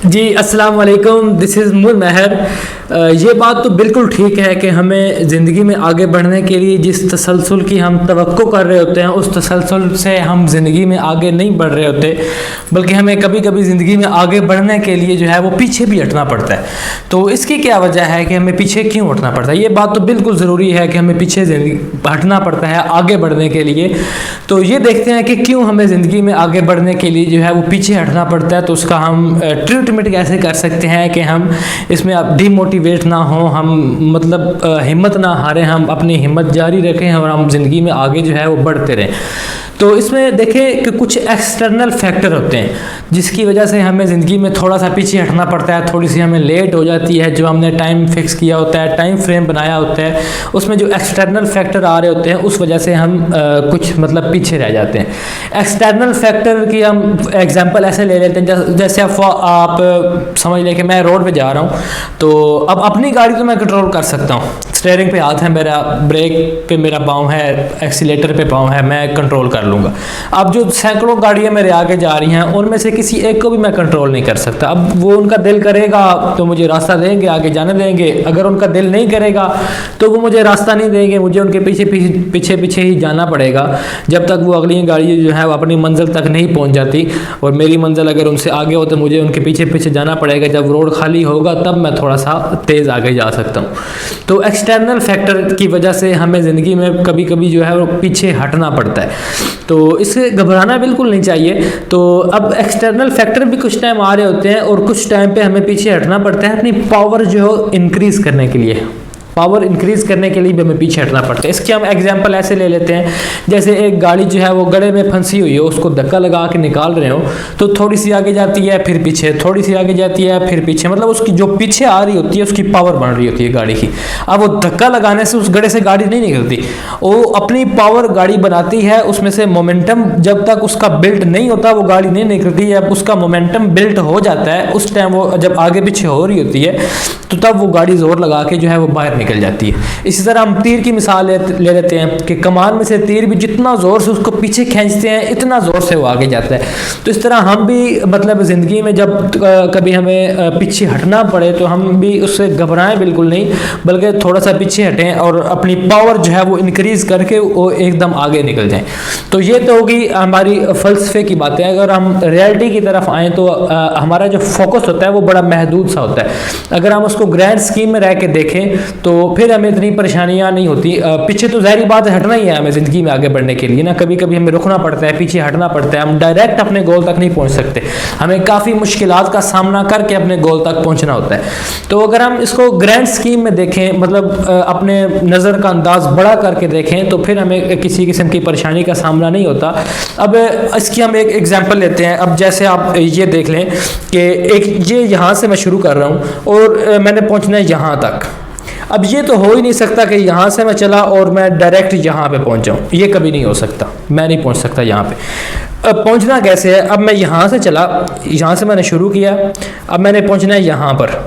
जी अस्सलाम वालेकुम, this is मुर महर। ये बात तो बिल्कुल ठीक है कि हमें ज़िंदगी में आगे बढ़ने के लिए जिस तसलसल की हम तवक्को कर रहे होते हैं उस तसलसल से हम ज़िंदगी में आगे नहीं बढ़ रहे होते, बल्कि हमें कभी कभी ज़िंदगी में आगे बढ़ने के लिए जो है वो पीछे भी हटना पड़ता है। तो इसकी क्या वजह है कि हमें पीछे क्यों हटना पड़ता है? ये बात तो बिल्कुल ज़रूरी है कि हमें पीछे हटना पड़ता है आगे बढ़ने के लिए। तो ये देखते हैं कि क्यों हमें ज़िंदगी में आगे बढ़ने के लिए जो है वो पीछे हटना पड़ता है। तो उसका हम ट्रीटमेंट कैसे कर सकते हैं कि हम इसमें अब डिमोटिवेट ना हो, हम मतलब हिम्मत ना हारें, हम अपनी हिम्मत जारी रखें और हम ज़िंदगी में आगे जो है वो बढ़ते रहें। तो इसमें देखें कि कुछ एक्सटर्नल फैक्टर होते हैं जिसकी वजह से हमें ज़िंदगी में थोड़ा सा पीछे हटना पड़ता है, थोड़ी सी हमें लेट हो जाती है। जो हमने टाइम फिक्स किया होता है, टाइम फ्रेम बनाया होता है, उसमें जो एक्सटर्नल फैक्टर आ रहे होते हैं उस वजह से हम कुछ मतलब पीछे रह जाते हैं। एक्सटर्नल फैक्टर की हम एग्जांपल ऐसे ले लेते हैं, जैसे आप समझ लें कि मैं रोड पे जा रहा हूँ, तो अब अपनी गाड़ी तो मैं कंट्रोल कर सकता हूँ, स्टीयरिंग पे हाथ है मेरा, ब्रेक पे मेरा पाँव है, एक्सीलेटर पे पाँव है, मैं कंट्रोल कर लूँगा। अब जो सैकड़ों गाड़ियाँ मेरे आगे जा रही हैं उनमें से किसी एक को भी मैं कंट्रोल नहीं कर सकता। अब वो उनका दिल करेगा तो मुझे रास्ता देंगे, आगे जाने देंगे, अगर उनका दिल नहीं करेगा तो वो मुझे रास्ता नहीं देंगे, मुझे उनके पीछे पीछे ही जाना पड़ेगा जब तक वो अगली गाड़ी जो है वो अपनी मंजिल तक नहीं पहुँच जाती। और मेरी मंजिल अगर उनसे आगे हो तो मुझे उनके पीछे पीछे जाना पड़ेगा। जब रोड खाली होगा तब मैं थोड़ा सा तेज़ आगे जा सकता हूँ। तो एक्सटर्नल फैक्टर की वजह से हमें ज़िंदगी में कभी कभी जो है वो पीछे हटना पड़ता है, तो इससे घबराना बिल्कुल नहीं चाहिए। तो अब एक्सटर्नल फैक्टर भी कुछ टाइम आ रहे होते हैं और कुछ टाइम पे हमें पीछे हटना पड़ता है अपनी पावर जो है इंक्रीज़ करने के लिए। पावर इंक्रीज़ करने के लिए भी हमें पीछे हटना पड़ता है। इसके हम एग्जांपल ऐसे ले लेते हैं, जैसे एक गाड़ी जो है वो गड्ढे में फंसी हुई है, उसको धक्का लगा के निकाल रहे हो तो थोड़ी सी आगे जाती है फिर पीछे, थोड़ी सी आगे जाती है फिर पीछे, मतलब उसकी जो पीछे आ रही होती है उसकी पावर बढ़ रही होती है गाड़ी की। अब वो धक्का लगाने से उस गड्ढे से गाड़ी नहीं निकलती, वो अपनी पावर गाड़ी बनाती है, उसमें से मोमेंटम जब तक उसका बिल्ट नहीं होता वो गाड़ी नहीं निकलती है। अब उसका मोमेंटम बिल्ट हो जाता है, उस टाइम वो जब आगे पीछे हो रही होती है तो तब वो गाड़ी जोर लगा के जो है वो बाहर निकल जाती है। इसी तरह हम तीर की मिसाल ले लेते हैं कि कमान में से तीर भी जितना जोर से उसको पीछे खींचते हैं इतना जोर से वो आगे जाता है। तो इस तरह हम भी मतलब ज़िंदगी में जब कभी हमें पीछे हटना पड़े तो हम भी उससे घबराएं बिल्कुल नहीं, बल्कि थोड़ा सा पीछे हटें और अपनी पावर जो है वो इंक्रीज़ करके वो एकदम आगे निकल जाएं। तो ये तो होगी हमारी फ़लसफ़े की बातें। अगर हम रियलिटी की तरफ आएँ तो हमारा जो फोकस होता है वो बड़ा महदूद सा होता है। अगर हम उसको ग्रैंड स्कीम में रह के देखें तो फिर हमें इतनी परेशानियां नहीं होती। पीछे तो ज़ाहिर बात है हटना ही है हमें ज़िंदगी में आगे बढ़ने के लिए ना, कभी कभी हमें रुकना पड़ता है, पीछे हटना पड़ता है, हम डायरेक्ट अपने गोल तक नहीं पहुंच सकते, हमें काफ़ी मुश्किलात का सामना करके अपने गोल तक पहुंचना होता है। तो अगर हम इसको ग्रैंड स्कीम में देखें, मतलब अपने नज़र का अंदाज बड़ा करके देखें तो फिर हमें किसी किस्म की परेशानी का सामना नहीं होता। अब इसकी हम एक एग्जाम्पल लेते हैं। अब जैसे आप ये देख लें कि ये यहाँ से मैं शुरू कर रहा हूँ और मैंने पहुँचना है यहाँ तक। अब ये तो हो ही नहीं सकता कि यहाँ से मैं चला और मैं डायरेक्ट यहाँ पे पहुँच जाऊँ, ये कभी नहीं हो सकता, मैं नहीं पहुँच सकता यहाँ पे। अब पहुँचना कैसे है? अब मैं यहाँ से चला, यहाँ से मैंने शुरू किया, अब मैंने पहुँचना है यहाँ पर।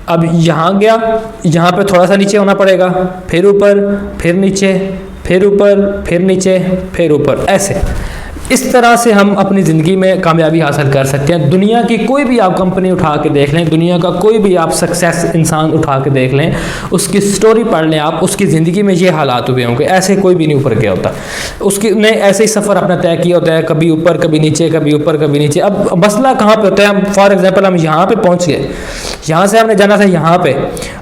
अब यहाँ गया, यहाँ पे थोड़ा सा नीचे होना पड़ेगा, फिर ऊपर, फिर नीचे, फिर ऊपर, फिर नीचे, फिर ऊपर, ऐसे। इस तरह से हम अपनी ज़िंदगी में कामयाबी हासिल कर सकते हैं। दुनिया की कोई भी आप कंपनी उठा के देख लें, दुनिया का कोई भी आप सक्सेस इंसान उठा के देख लें, उसकी स्टोरी पढ़ लें आप, उसकी ज़िंदगी में ये हालात हुए होंगे, ऐसे कोई भी नहीं ऊपर गया होता। उसने ऐसे ही सफ़र अपना तय किया होता है, कभी ऊपर कभी नीचे, कभी ऊपर कभी नीचे। अब मसला कहाँ पे होता है? हम फॉर एग्जांपल हम यहाँ पे पहुँच गए, यहाँ से हमने जाना था यहाँ पे।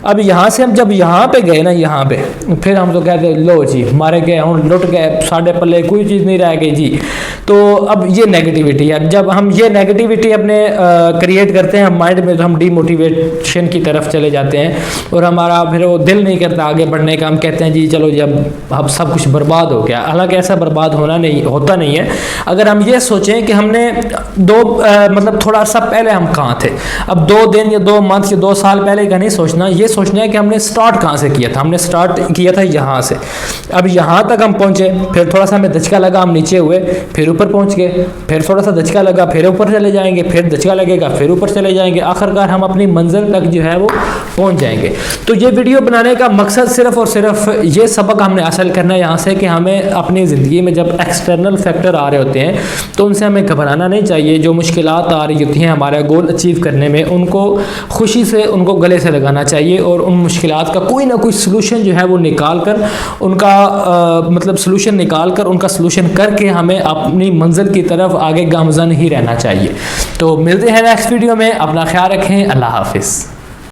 अब यहाँ से हम जब यहाँ पे गए ना, यहाँ पे फिर हम तो कहते लो जी मारे गए, हम लुट गए, साढ़े पल्ले कोई चीज़ नहीं रह गई जी। तो अब ये नेगेटिविटी है। जब हम ये नेगेटिविटी अपने क्रिएट करते हैं माइंड में तो हम डीमोटिवेशन की तरफ चले जाते हैं और हमारा फिर वो दिल नहीं करता आगे बढ़ने का। हम कहते हैं जी चलो जब अब सब कुछ बर्बाद हो गया, हालांकि ऐसा बर्बाद होता नहीं है। अगर हम ये सोचें कि हमने मतलब थोड़ा अर्सा पहले हम कहाँ थे, अब 2 दिन या 2 मंथ या 2 साल पहले का नहीं सोचना, ये सोचना है कि हमने स्टार्ट कहाँ से किया था। हमने स्टार्ट किया था यहाँ से, अब यहाँ तक हम पहुँचे, फिर थोड़ा सा हमें धचका लगा, हम नीचे हुए, फिर ऊपर पहुंच गए, फिर थोड़ा सा दचका लगा, फिर ऊपर चले जाएंगे, फिर दचका लगेगा, फिर ऊपर चले जाएंगे, आखिरकार हम अपनी मंजिल तक जो है वो पहुंच जाएंगे। तो ये वीडियो बनाने का मकसद सिर्फ और सिर्फ ये सबक हमने हासिल करना है यहाँ से कि हमें अपनी ज़िंदगी में जब एक्सटर्नल फैक्टर आ रहे होते हैं तो उनसे हमें घबराना नहीं चाहिए। जो मुश्किलात आ रही होती हैं हमारा गोल अचीव करने में, उनको खुशी से उनको गले से लगाना चाहिए और उन मुश्किलात का कोई ना कोई सलूशन जो है वो निकाल कर उनका मतलब सलूशन निकाल कर उनका सलूशन करके हमें अपनी मंजिल की तरफ आगे गामज़न ही रहना चाहिए। तो मिलते हैं नेक्स्ट वीडियो में, अपना ख्याल रखें, अल्लाह हाफिज़।